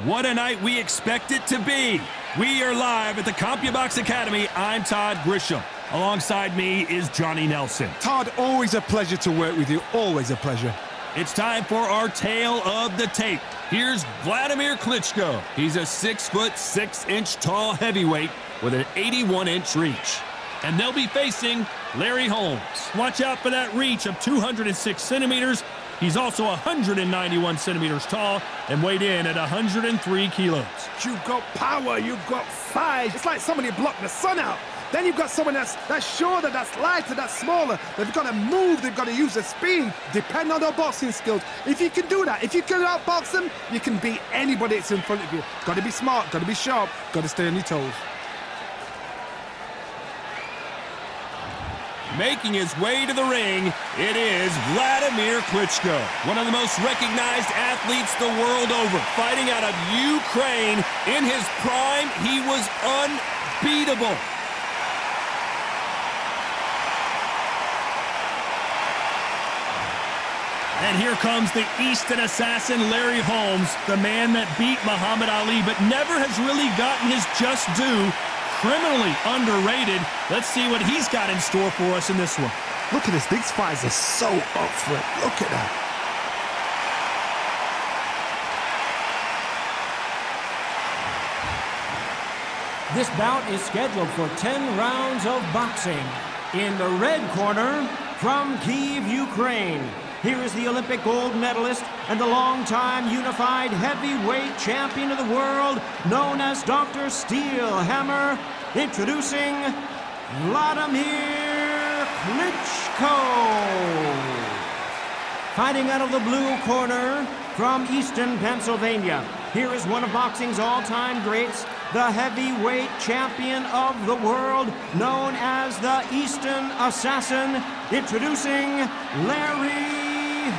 What a night we expect it to be. We are live at the CompuBox Academy. I'm Todd Grisham. Alongside me is Johnny Nelson. Todd, always a pleasure to work with you. Always a pleasure. It's time for our tale of the tape. Here's Wladimir Klitschko. He's a 6'6" tall heavyweight with an 81-inch reach. And they'll be facing Larry Holmes. Watch out for that reach of 206 centimeters. He's also 191 centimeters tall and weighed in at 103 kilos. You've got power, you've got size. It's like somebody blocked the sun out. Then you've got someone that's shorter, that's lighter, that's smaller. They've got to move, they've got to use their speed. Depend on their boxing skills. If you can do that, if you can outbox them, you can beat anybody that's in front of you. Got to be smart, got to be sharp, got to stay on your toes. Making his way to the ring, it is Wladimir Klitschko, one of the most recognized athletes the world over. Fighting out of Ukraine, in his prime, he was unbeatable. And here comes the Eastern assassin, Larry Holmes, the man that beat Muhammad Ali, but never has really gotten his just due. Criminally underrated. Let's see what he's got in store for us in this one. Look at this. These fighters are so up for it. Look at that. This bout is scheduled for 10 rounds of boxing. In the red corner, from Kyiv, Ukraine, here is the Olympic gold medalist and the longtime unified heavyweight champion of the world, known as Dr. Steelhammer, introducing Wladimir Klitschko. Fighting out of the blue corner, from Easton, Pennsylvania, here is one of boxing's all-time greats, the heavyweight champion of the world, known as the Eastern Assassin, introducing Larry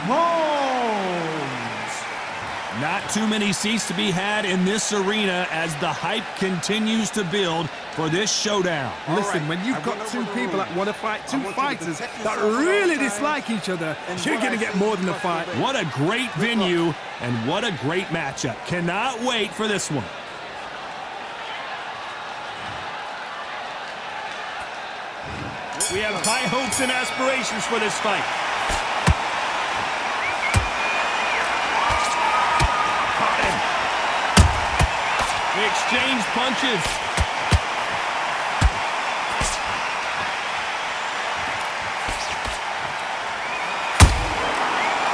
Holmes. Not too many seats to be had in this arena as the hype continues to build for this showdown. Listen, when you've got two people that want to fight, two fighters that really dislike each other, you're going to get more than a fight. What a great venue and what a great matchup. Cannot wait for this one. We have high hopes and aspirations for this fight. We exchange punches.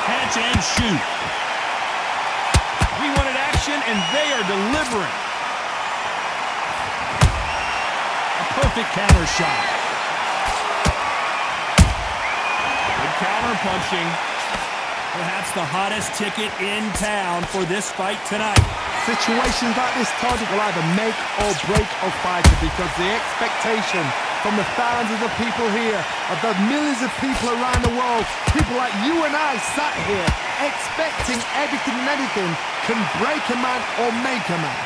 Catch and shoot. We wanted action, and they are delivering. A perfect counter shot. Good counter punching. Perhaps the hottest ticket in town for this fight tonight. Situations like this, Todd, will either make or break a fighter because the expectation from the thousands of people here, of the millions of people around the world, people like you and I sat here expecting everything and anything can break a man or make a man.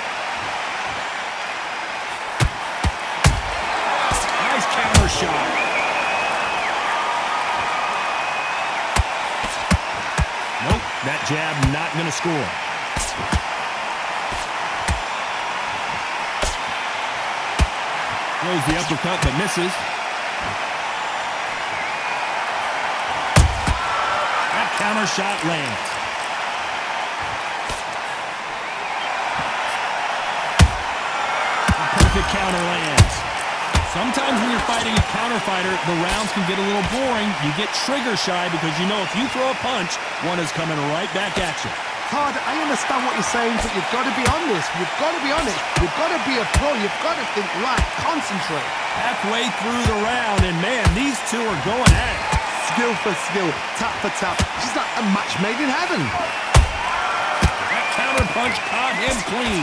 Nice counter shot. Nope, that jab not going to score. Throws the uppercut, but misses. That counter shot lands. A perfect counter lands. Sometimes when you're fighting a counter fighter, the rounds can get a little boring. You get trigger shy because you know if you throw a punch, one is coming right back at you. Todd, I understand what you're saying, but you've got to be honest. You've got to be honest. You've got to be a pro. You've got to think right. Concentrate. Halfway through the round, and man, these two are going at it. Skill for skill, tap for tap. She's like a match made in heaven. That counter punch caught him clean.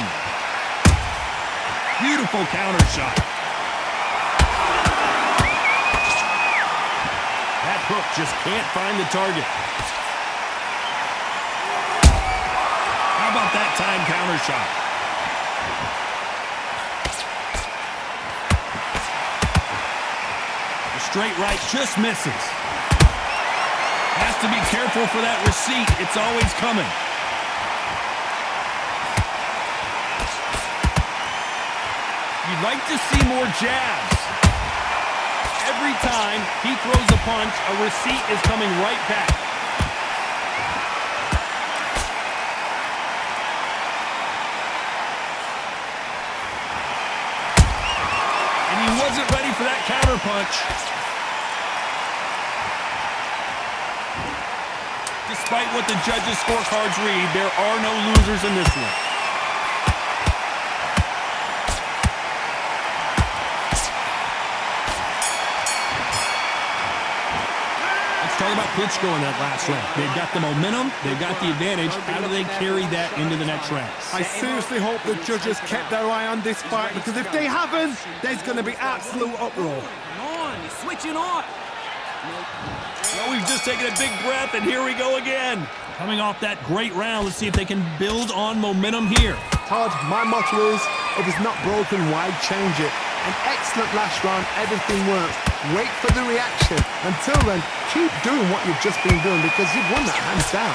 Beautiful counter shot. That hook just can't find the target. How about that time counter shot? The straight right just misses. Has to be careful for that receipt. It's always coming. You'd like to see more jabs. Every time he throws a punch, a receipt is coming right back. And he wasn't ready for that counter punch. Despite what the judges' scorecards read, there are no losers in this one. Talk about Klitschko in that last round. They've got the momentum, they've got the advantage. How do they carry that into the next round? I seriously hope the judges kept their eye on this fight, because if they haven't, there's going to be absolute uproar. Come on, he's switching on. Well, we've just taken a big breath, and here we go again. Coming off that great round, let's see if they can build on momentum here. Todd, my motto is, if it's not broken, why change it? An excellent last round, everything works. Wait for the reaction. Until then, keep doing what you've just been doing, because you've won that hands down.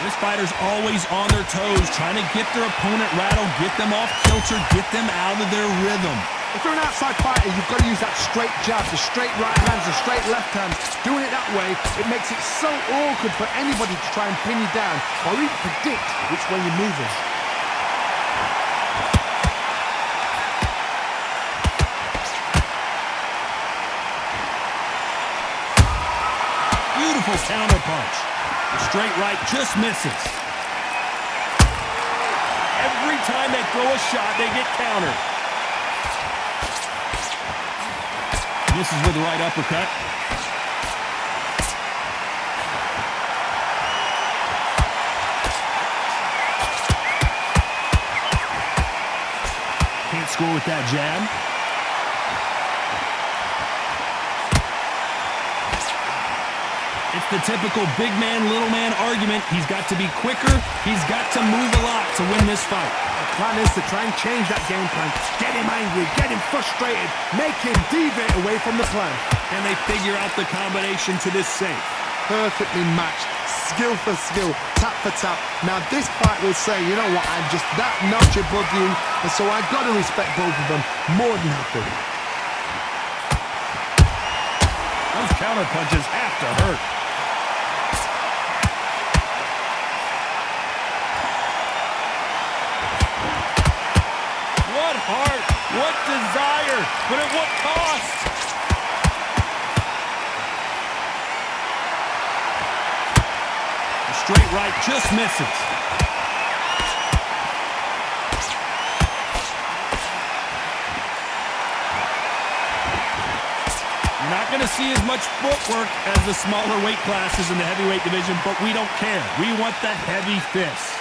This fighter's always on their toes, trying to get their opponent rattled, get them off kilter, get them out of their rhythm. If you're an outside fighter, you've got to use that straight jab, the straight right hands, the straight left hands. Doing it that way, it makes it so awkward for anybody to try and pin you down or even predict which way you're moving. Beautiful counter punch. The straight right just misses. Every time they throw a shot, they get countered. Misses with the right uppercut. Can't score with that jab. It's the typical big man, little man argument. He's got to be quicker. He's got to move a lot to win this fight. The plan is to try and change that game plan. Get him angry, get him frustrated, make him deviate away from the plan. And they figure out the combination to this safe. Perfectly matched, skill for skill, tap for tap. Now this fight will say, you know what, I'm just that notch above you, and so I've got to respect both of them more than happy. Those counter punches have to hurt. What heart, what desire, but at what cost? The straight right just misses. You're not going to see as much footwork as the smaller weight classes in the heavyweight division, but we don't care. We want the heavy fists.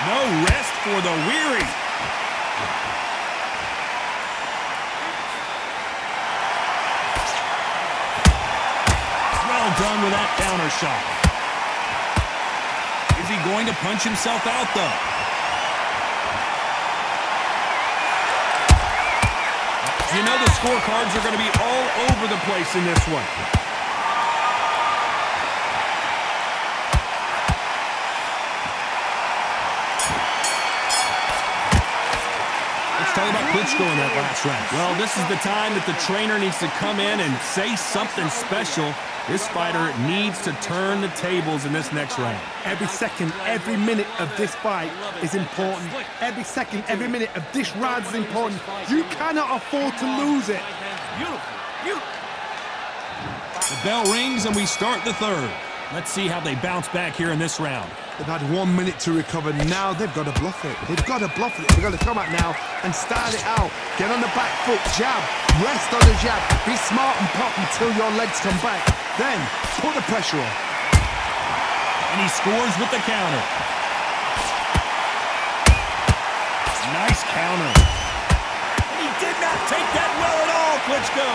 No rest for the weary. Well done with that counter shot. Is he going to punch himself out, though? You know the scorecards are going to be all over the place in this one. Talk about Klitschko in that last round. Well, this is the time that the trainer needs to come in and say something special. This fighter needs to turn the tables in this next round. Every second, every minute of this fight is important. Every second, every minute of this round is important. You cannot afford to lose it. The bell rings and we start the third. Let's see how they bounce back here in this round. They've had 1 minute to recover. Now they've got to bluff it. They've got to bluff it. They've got to come out now and start it out. Get on the back foot, jab, rest on the jab. Be smart and pop until your legs come back. Then put the pressure on. And he scores with the counter. Nice counter. And he did not take that well at all, Klitschko.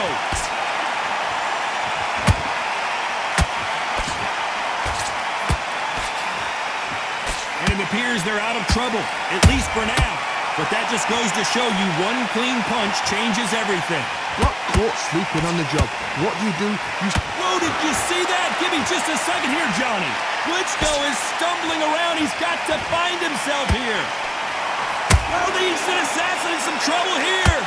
And it appears they're out of trouble, at least for now. But that just goes to show you one clean punch changes everything. Got caught sleeping on the job. What do? Whoa, did you see that? Give me just a second here, Johnny. Klitschko is stumbling around. He's got to find himself here. Oh, the instant assassin in some trouble here.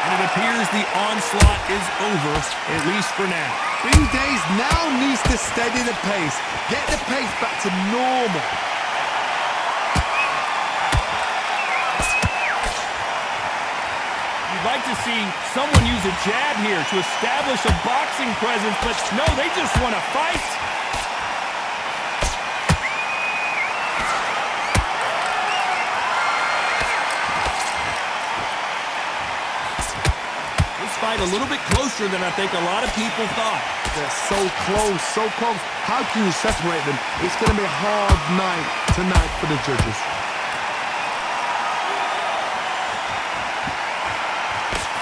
And it appears the onslaught is over, at least for now. B-Days now needs to steady the pace. Get the pace back to normal. You'd like to see someone use a jab here to establish a boxing presence, but no, they just want to fight. This fight a little bit closer than I think a lot of people thought. They're so close, so close. How can you separate them? It's going to be a hard night tonight for the judges.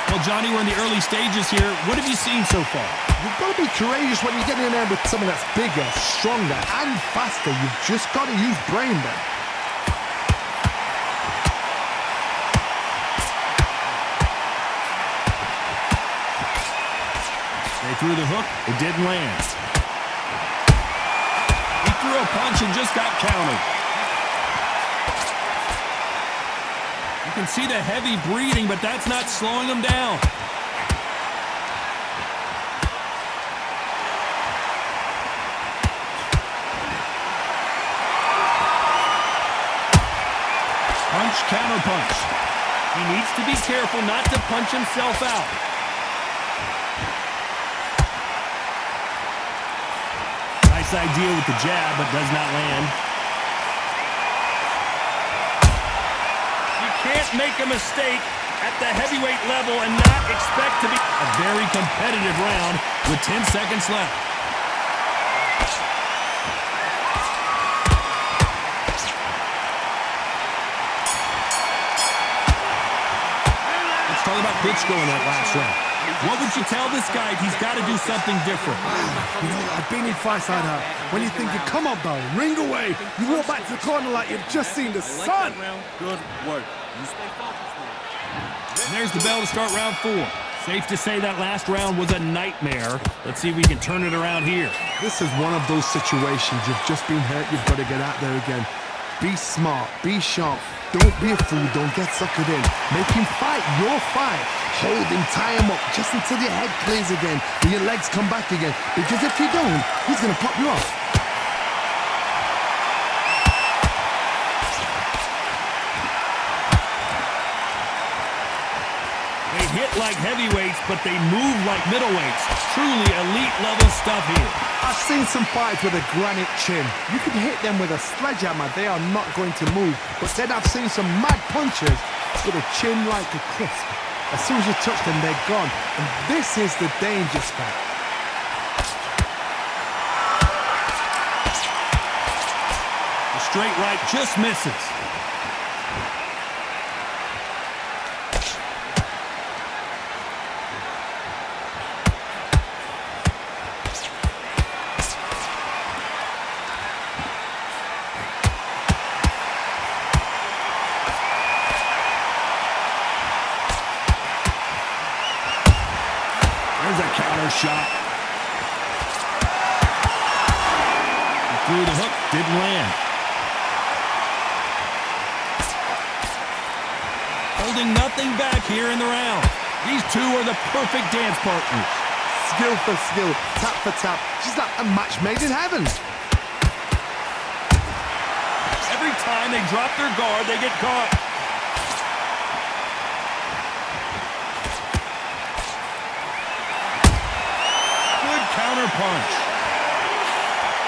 Well, Johnny, we're in the early stages here. What have you seen so far? You've got to be courageous when you get in there with someone that's bigger, stronger, and faster. You've just got to use brain then. They threw the hook. It didn't land. He threw a punch and just got countered. You can see the heavy breathing, but that's not slowing him down. Punch, counter punch. He needs to be careful not to punch himself out. Nice idea with the jab, but does not land. Can't make a mistake at the heavyweight level and not expect to be a very competitive round with 10 seconds left. Let's talk about Klitschko in that last round. What would you tell this guy if he's got to do something different? You know, I've been in fights like that. When you're thinking, come on, Bell, ring away. You walk back to the corner like you've just seen the sun. Good work. You stay focused now. And there's the bell to start round 4. Safe to say that last round was a nightmare. Let's see if we can turn it around here. This is one of those situations. You've just been hurt. You've got to get out there again. Be smart. Be sharp. Don't be a fool. Don't get suckered in. Make him fight your fight. Hold him, tie him up, just until your head clears again and your legs come back again. Because if you don't, he's going to pop you off. They hit like heavyweights, but they move like middleweights. Truly elite level stuff here. I've seen some fights with a granite chin. You can hit them with a sledgehammer. They are not going to move. But then I've seen some mad punchers with a chin like a crisp. As soon as you touch them, they're gone. And this is the danger spot. The straight right just misses. There's a counter shot. He threw the hook, didn't land. Holding nothing back here in the round. These two are the perfect dance partners. Skill for skill, tap for tap. Just like a match made in heaven. Every time they drop their guard, they get caught. Counter punch.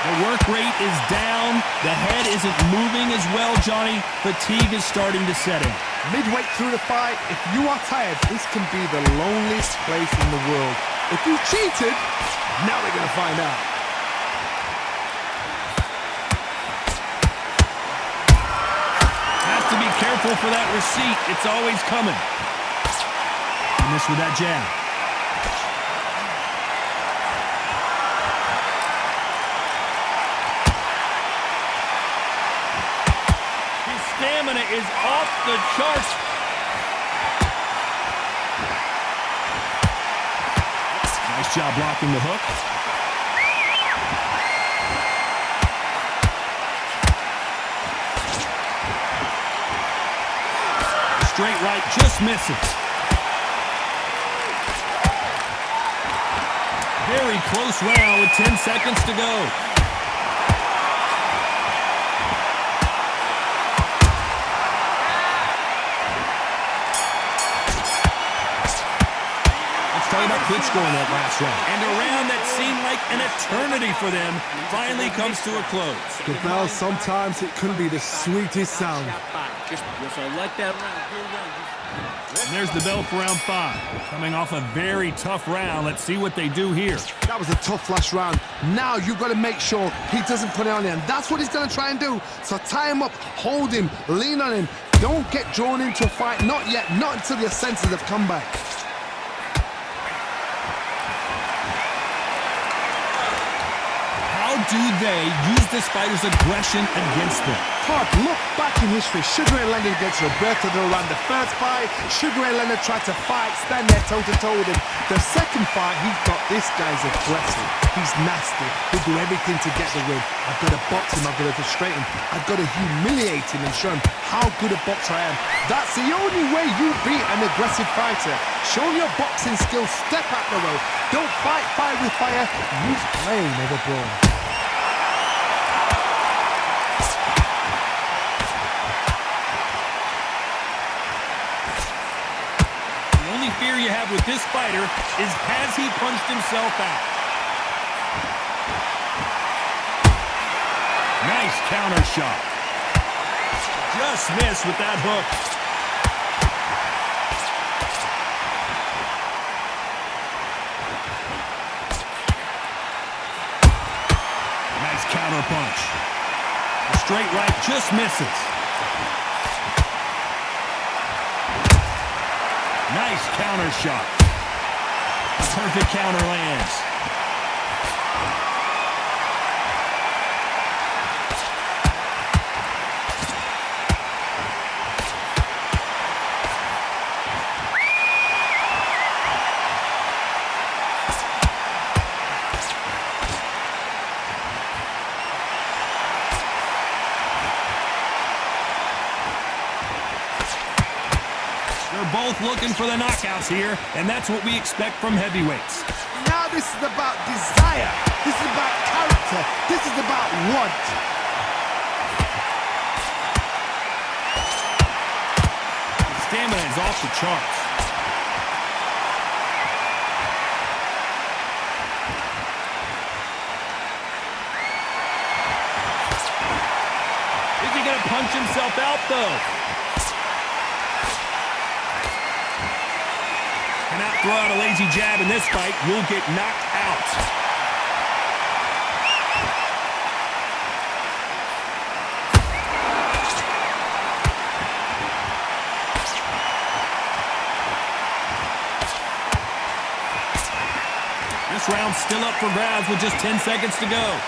The work rate is down. The head isn't moving as well, Johnny. Fatigue is starting to set in. Midway through the fight, if you are tired, this can be the loneliest place in the world. If you cheated, now they're going to find out. Has to be careful for that receipt. It's always coming. He missed with that jab. is off the charts. Nice job blocking the hook. Straight right just misses. Very close round with 10 seconds to go. Let's talk about Klitschko in that last round. And a round that seemed like an eternity for them finally comes to a close. The bell, sometimes it can be the sweetest sound. Yes, I like that round. Good round. And there's the bell for round 5. Coming off a very tough round. Let's see what they do here. That was a tough last round. Now you've got to make sure he doesn't put it on there. And that's what he's going to try and do. So tie him up, hold him, lean on him. Don't get drawn into a fight. Not yet. Not until your senses have come back. How do they use this fighter's aggression against them? Todd, look back in history. Sugar Ray Leonard against Roberto Duran. The first fight, Sugar Ray Leonard tried to fight, stand there toe-to-toe with him. The second fight, he thought this guy's aggressive. He's nasty. He'll do everything to get the win. I've got to box him. I've got to frustrate him. I've got to humiliate him and show him how good a boxer I am. That's the only way you beat an aggressive fighter. Show your boxing skills. Step out the way. Don't fight fire with fire. Use play, never brawl. Fear you have with this fighter is, has he punched himself out? Nice counter shot. Just missed with that hook. Nice counter punch. The straight right just misses. Nice counter shot. A perfect counter lands. They're both looking for the knockouts here, and that's what we expect from heavyweights. Now this is about desire. This is about character. This is about want. Stamina is off the charts. Is he going to punch himself out, though? Cannot throw out a lazy jab in this fight. You'll get knocked out. This round's still up for grabs with just 10 seconds to go.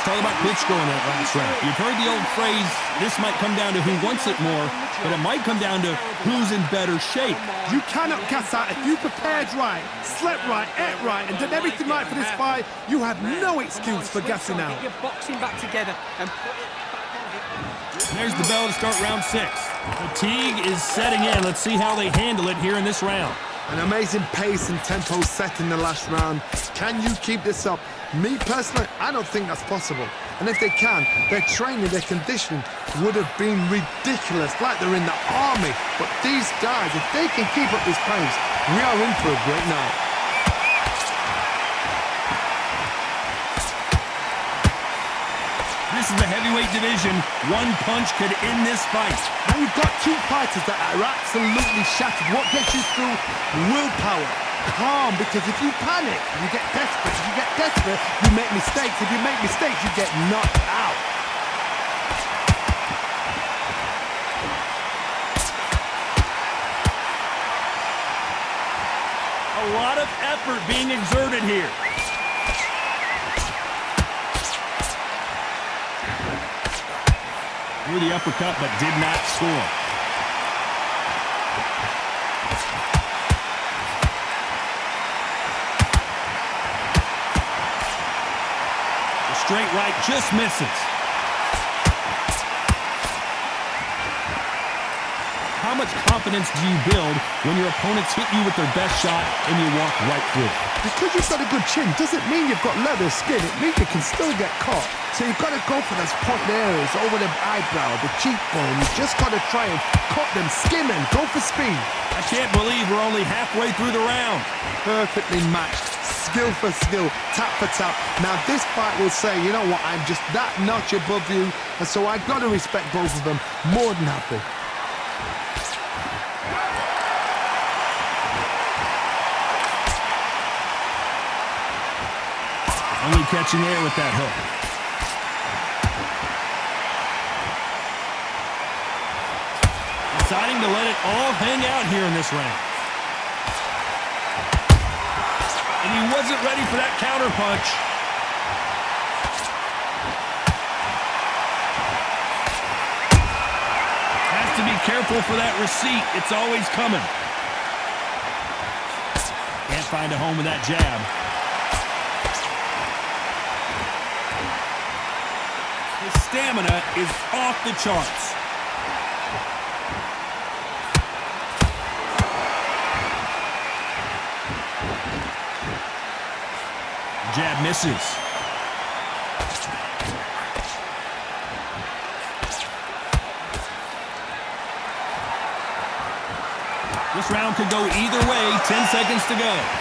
Talk about Klitschko in that last round. You've heard the old phrase, this might come down to who wants it more, but it might come down to who's in better shape. You cannot gas out. If you prepared right, slept right, ate right, and did everything right for this fight, you have no excuse for gassing out. Get your boxing back together and put it back on. There's the bell to start round 6. Fatigue is setting in. Let's see how they handle it here in this round. An amazing pace and tempo set in the last round. Can you keep this up? Me personally, I don't think that's possible. And if they can, their training, their conditioning would have been ridiculous, like they're in the army. But these guys, if they can keep up this pace, we are in for a great night. This is the heavyweight division. One punch could end this fight. Now you've got two fighters that are absolutely shattered. What gets you through? Willpower. Calm, because if you panic, you get desperate. If you get desperate, you make mistakes. If you make mistakes, you get knocked out. A lot of effort being exerted here. Threw the uppercut, but did not score. The straight right just misses. How much confidence do you build when your opponents hit you with their best shot and you walk right through it? Because you've got a good chin doesn't mean you've got leather skin. It means you can still get caught. So you've got to go for those point areas over the eyebrow, the cheekbone. You've just got to try and cut them, skim them, go for speed. I can't believe we're only halfway through the round. Perfectly matched, skill for skill, tap for tap. Now this fight will say, you know what, I'm just that notch above you, and so I've got to respect both of them. More than happy. Only catching air with that hook. Deciding to let it all hang out here in this round. And he wasn't ready for that counter punch. Has to be careful for that receipt. It's always coming. Can't find a home with that jab. His stamina is off the charts. Jab misses. This round could go either way. 10 seconds to go.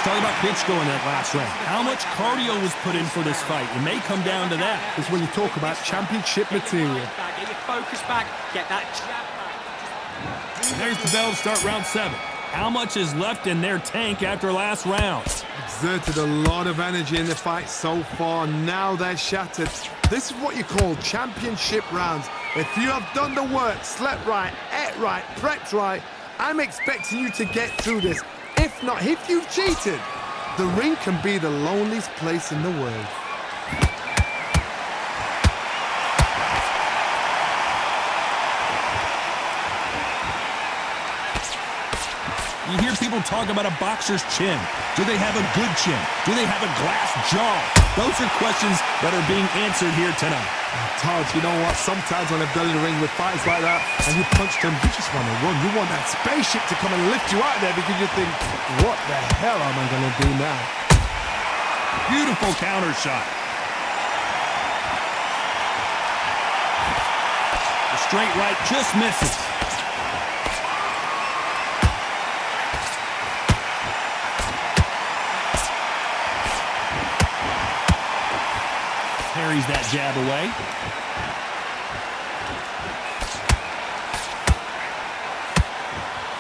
Talk about Klitschko in that last round. How much cardio was put in for this fight? It may come down to that. Is when you talk about championship material. Get your focus back. Get that jab back. And there's the bell to start round 7. How much is left in their tank after last round? Exerted a lot of energy in the fight so far. Now they're shattered. This is what you call championship rounds. If you have done the work, slept right, ate right, prepped right, I'm expecting you to get through this. If not, if you've cheated, the ring can be the loneliest place in the world. You hear people talk about a boxer's chin. Do they have a good chin? Do they have a glass jaw? Those are questions that are being answered here tonight. Todd, you know what? Sometimes when I've done in the ring with fights like that and you punch them, you just want to run. You want that spaceship to come and lift you out there because you think, what the hell am I going to do now? Beautiful counter shot. The straight right just misses. Parries that jab away.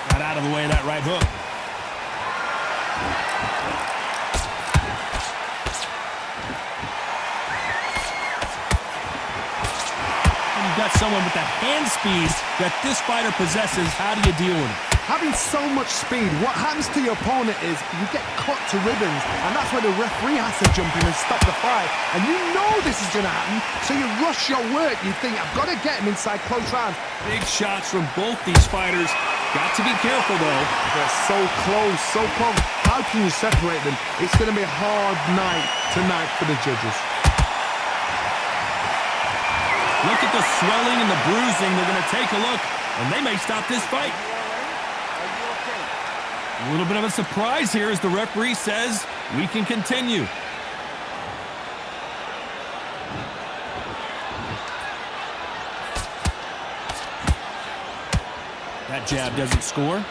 Got out of the way of that right hook. And you've got someone with the hand speed that this fighter possesses. How do you deal with it? Having so much speed, what happens to your opponent is you get cut to ribbons, and that's where the referee has to jump in and stop the fight. And you know this is going to happen, so you rush your work. You think, I've got to get him inside close rounds. Big shots from both these fighters. Got to be careful, though. They're so close, so close. How can you separate them? It's going to be a hard night tonight for the judges. Look at the swelling and the bruising. They're going to take a look, and they may stop this fight. A little bit of a surprise here as the referee says we can continue. That jab doesn't score.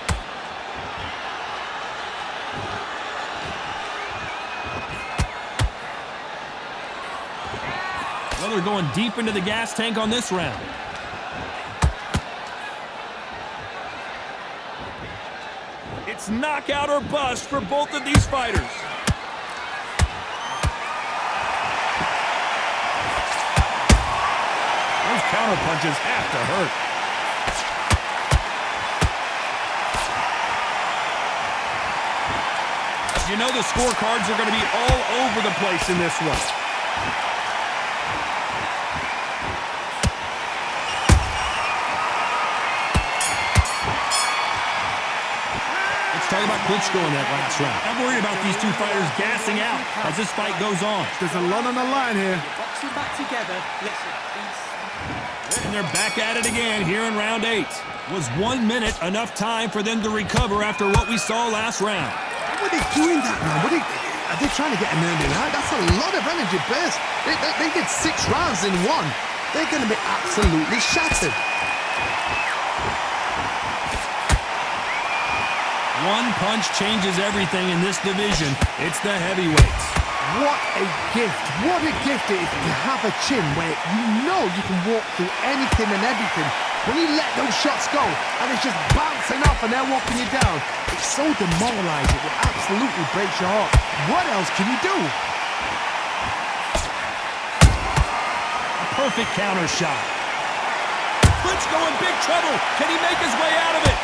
Well, they're going deep into the gas tank on this round. It's knockout or bust for both of these fighters. counter punches have to hurt. You know the scorecards are going to be all over the place in this one. Let's talk about Klitschko in that last round. I'm worried about these two fighters gassing out as this fight goes on. There's a lot on the line here. Boxing back together. Listen, And they're back at it again here in round 8. Was 1 minute enough time for them to recover after what we saw last round? What are they doing that, man? Are they trying to get an early out? That's a lot of energy burst. They did 6 rounds in 1. They're going to be absolutely shattered. One punch changes everything in this division. It's the heavyweights. What a gift. What a gift it is to have a chin where you know you can walk through anything and everything. When you let those shots go and it's just bouncing off and they're walking you down, it's so demoralizing. It absolutely breaks your heart. What else can you do? A perfect counter shot. Klitschko in big trouble. Can he make his way out of it?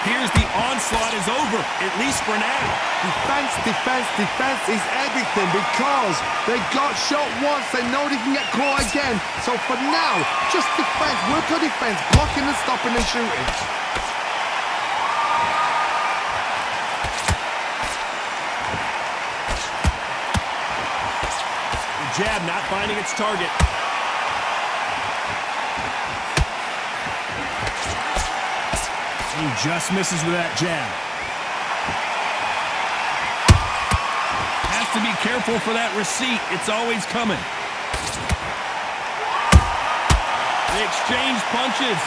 Appears the onslaught is over, at least for now. Defense, defense, defense is everything because they got shot once. They know they can get caught again. So for now, just defense, work on defense, blocking and stopping and shooting. The jab not finding its target. He just misses with that jab. Has to be careful for that receipt. It's always coming. They exchange punches.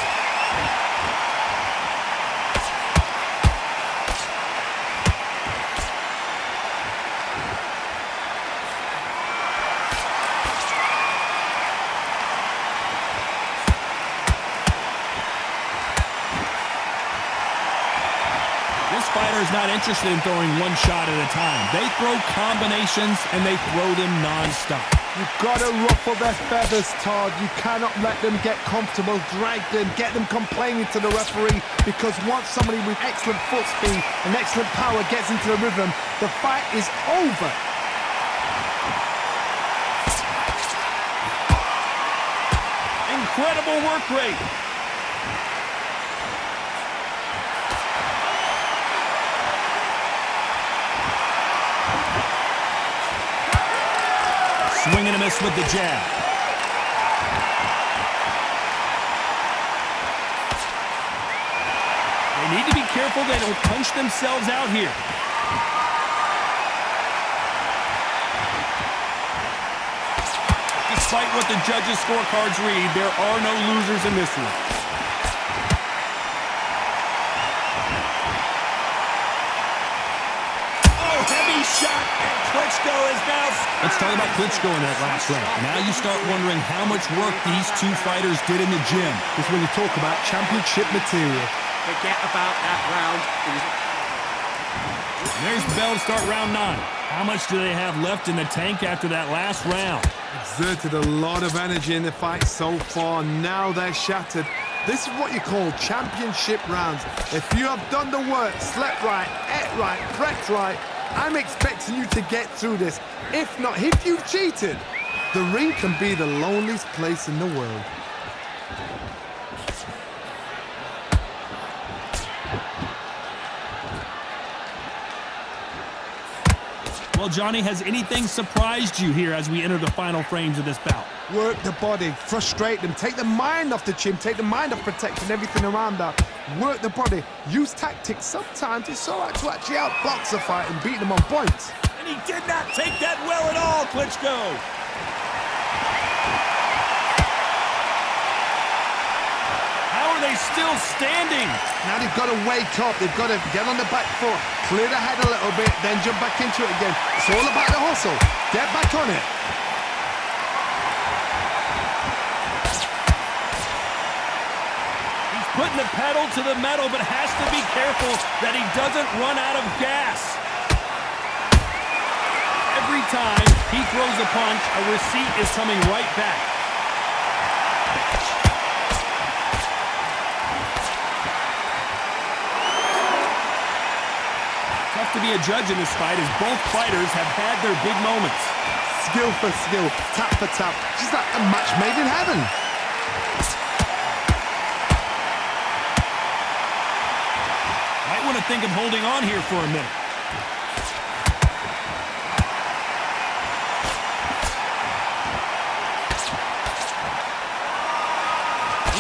Fighter's not interested in throwing one shot at a time. They throw combinations and they throw them non-stop. You've got to ruffle their feathers, Todd. You cannot let them get comfortable, drag them, get them complaining to the referee, because once somebody with excellent foot speed and excellent power gets into the rhythm, the fight is over. Incredible work rate. Swing and a miss with the jab. They need to be careful they don't punch themselves out here. Despite what the judges' scorecards read, there are no losers in this one. Oh, heavy shot, and Klitschko is now... Let's talk about Klitschko in that last round. Now you start wondering how much work these two fighters did in the gym. This is when you talk about championship material. forget about that round. And there's the bell to start round 9. How much do they have left in the tank after that last round? Exerted a lot of energy in the fight so far. Now they're shattered. This is what you call championship rounds. If you have done the work, slept right, ate right, prepped right, I'm expecting you to get through this. If not, if you've cheated, the ring can be the loneliest place in the world. Well, Johnny, has anything surprised you here as we enter the final frames of this bout? Work the body, frustrate them, take the mind off the chin, take the mind off protecting everything around that. Work the body, use tactics. Sometimes it's all right to actually outbox a fight and beat them on points. And he did not take that well at all, Klitschko. How are they still standing? Now they've got to wake up, they've got to get on the back foot, clear the head a little bit, then jump back into it again. It's all about the hustle. Get back on it. He's putting the pedal to the metal, but has to be careful that he doesn't run out of gas. Every time he throws a punch, a receipt is coming right back. Tough to be a judge in this fight as both fighters have had their big moments. Skill for skill, tap for tap. Just like a match made in heaven. Might want to think of holding on here for a minute.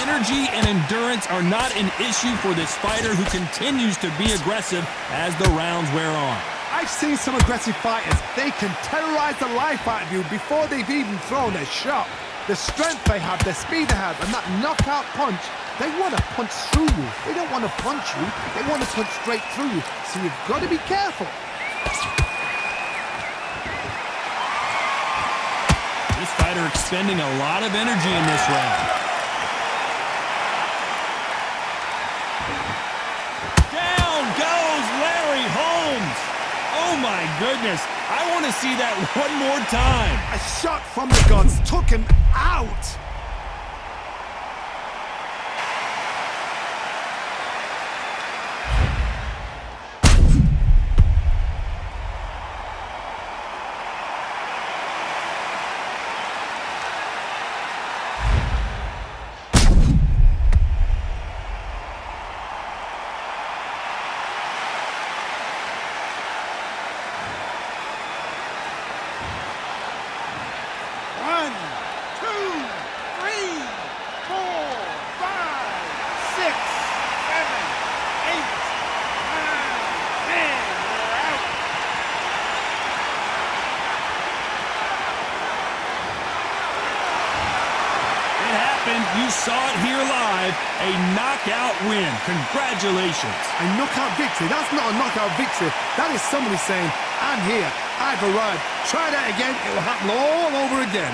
Energy and endurance are not an issue for this fighter who continues to be aggressive as the rounds wear on. I've seen some aggressive fighters. They can terrorize the life out of you before they've even thrown a shot. The strength they have, the speed they have, and that knockout punch, they want to punch through you. They don't want to punch you. They want to punch straight through you. So you've got to be careful. This fighter expending a lot of energy in this round. Holmes. Oh my goodness. I want to see that one more time. A shot from the gods took him out. You saw it here live, a knockout win. Congratulations. A knockout victory? That's not a knockout victory. That is somebody saying, I'm here, I've arrived. Try that again, it will happen all over again.